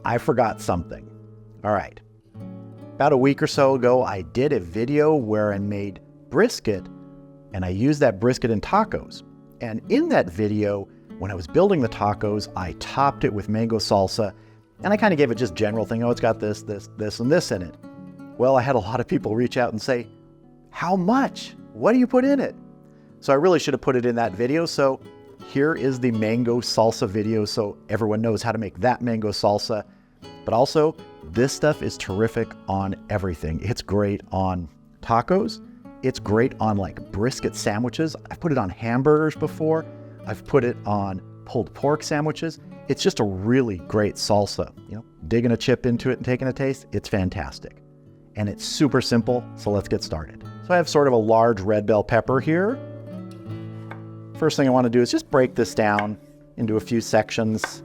I forgot something. All right. About a week or so ago, I did a video where I made brisket, and I used that brisket in tacos. And in that video, when I was building the tacos, I topped it with mango salsa, and I kind of gave it just general thing. Oh, it's got this, this, this, and this in it. Well, I had a lot of people reach out and say, how much? What do you put in it? So I really should have put it in that video. So here is the mango salsa video so everyone knows how to make that mango salsa. But also, this stuff is terrific on everything. It's great on tacos. It's great on like brisket sandwiches. I've put it on hamburgers before. I've put it on pulled pork sandwiches. It's just a really great salsa. You know, digging a chip into it and taking a taste, it's fantastic. And it's super simple, so let's get started. So I have sort of a large red bell pepper here. First thing I want to do is just break this down into a few sections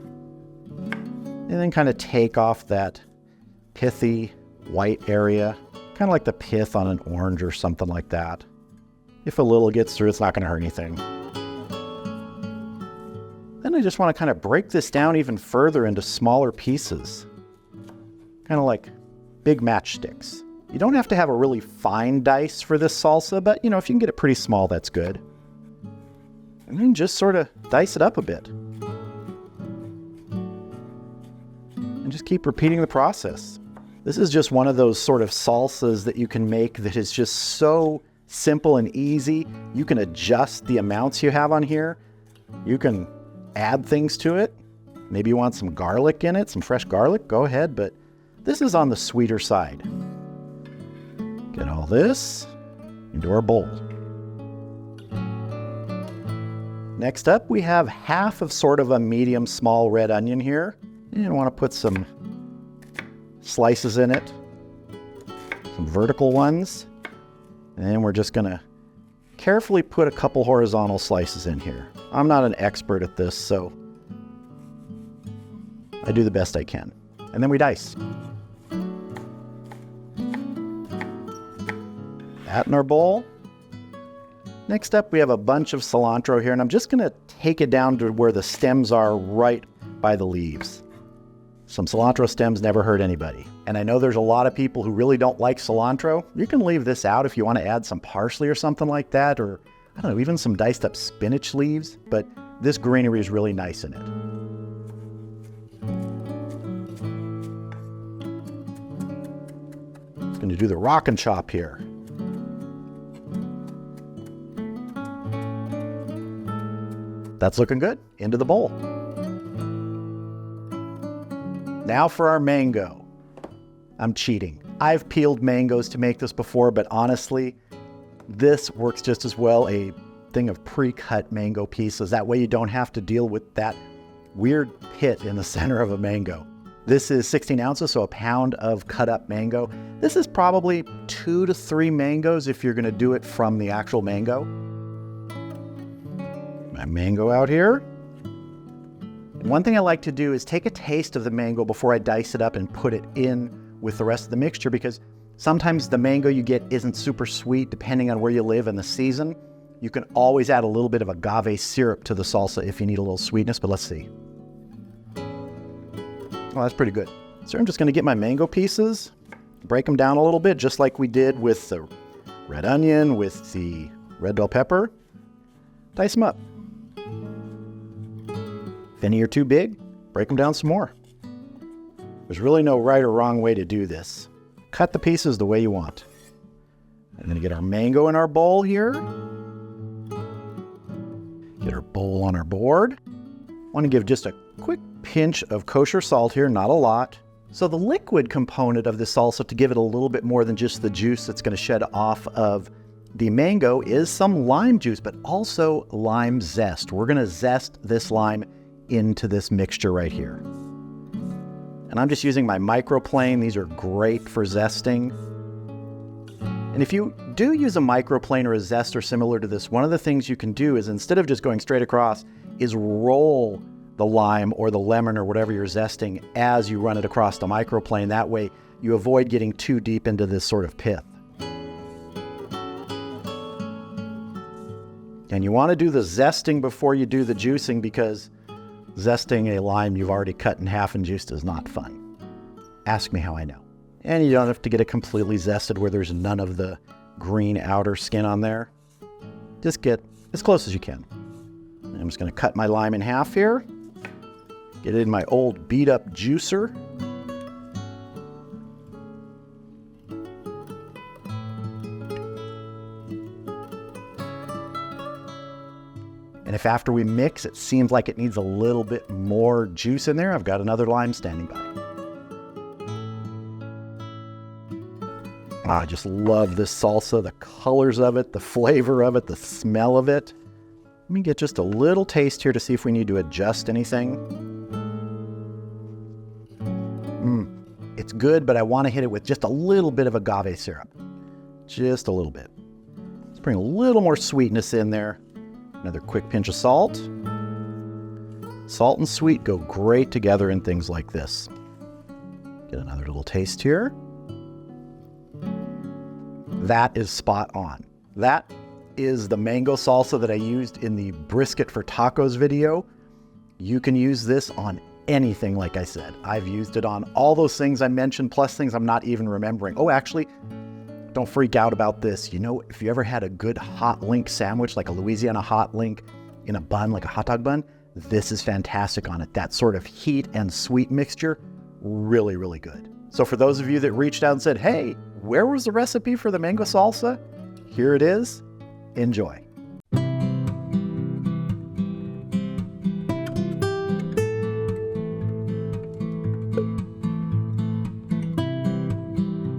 and then kind of take off that pithy white area, kind of like the pith on an orange or something like that. If a little gets through, it's not going to hurt anything. Then I just want to kind of break this down even further into smaller pieces, kind of like big matchsticks. You don't have to have a really fine dice for this salsa, but you know, if you can get it pretty small, that's good. And then just sort of dice it up a bit. And just keep repeating the process. This is just one of those sort of salsas that you can make that is just so simple and easy. You can adjust the amounts you have on here. You can add things to it. Maybe you want some garlic in it, some fresh garlic, go ahead, but this is on the sweeter side. Get all this into our bowl. Next up, we have half of sort of a medium small red onion here. And I want to put some slices in it, some vertical ones. And then we're just going to carefully put a couple horizontal slices in here. I'm not an expert at this, so I do the best I can. And then we dice. That in our bowl. Next up, we have a bunch of cilantro here, and I'm just gonna take it down to where the stems are right by the leaves. Some cilantro stems never hurt anybody. And I know there's a lot of people who really don't like cilantro. You can leave this out if you want to add some parsley or something like that, or I don't know, even some diced up spinach leaves, but this greenery is really nice in it. I'm gonna do the rock and chop here. That's looking good. Into the bowl. Now for our mango. I'm cheating. I've peeled mangoes to make this before, but honestly, this works just as well, a thing of pre-cut mango pieces. That way you don't have to deal with that weird pit in the center of a mango. This is 16 ounces, so a pound of cut up mango. This is probably 2 to 3 mangoes if you're gonna do it from the actual mango. My mango out here. One thing I like to do is take a taste of the mango before I dice it up and put it in with the rest of the mixture, because sometimes the mango you get isn't super sweet depending on where you live in the season. You can always add a little bit of agave syrup to the salsa if you need a little sweetness, but let's see. Oh, that's pretty good. So I'm just gonna get my mango pieces, break them down a little bit, just like we did with the red onion, with the red bell pepper. Dice them up. If any are too big, break them down some more. There's really no right or wrong way to do this. Cut the pieces the way you want. I'm gonna get our mango in our bowl here. Get our bowl on our board. Want to give just a quick pinch of kosher salt here, not a lot. So the liquid component of this salsa, to give it a little bit more than just the juice that's gonna shed off of the mango, is some lime juice, but also lime zest. We're gonna zest this lime into this mixture right here. And I'm just using my microplane. These are great for zesting. And if you do use a microplane or a zester similar to this, one of the things you can do is, instead of just going straight across, is roll the lime or the lemon or whatever you're zesting as you run it across the microplane. That way you avoid getting too deep into this sort of pith. And you want to do the zesting before you do the juicing, because zesting a lime you've already cut in half and juiced is not fun. Ask me how I know. And you don't have to get it completely zested where there's none of the green outer skin on there. Just get as close as you can. And I'm just going to cut my lime in half here. Get it in my old beat up juicer. And if after we mix, it seems like it needs a little bit more juice in there, I've got another lime standing by. I just love this salsa, the colors of it, the flavor of it, the smell of it. Let me get just a little taste here to see if we need to adjust anything. It's good, but I want to hit it with just a little bit of agave syrup. Just a little bit. Let's bring a little more sweetness in there. Another quick pinch of salt. Salt and sweet go great together in things like this. Get another little taste here. That is spot on. That is the mango salsa that I used in the brisket for tacos video. You can use this on anything, like I said. I've used it on all those things I mentioned, plus things I'm not even remembering. Oh, actually, don't freak out about this. You know, if you ever had a good hot link sandwich, like a Louisiana hot link in a bun, like a hot dog bun, this is fantastic on it. That sort of heat and sweet mixture, really, really good. So for those of you that reached out and said, hey, where was the recipe for the mango salsa? Here it is. Enjoy.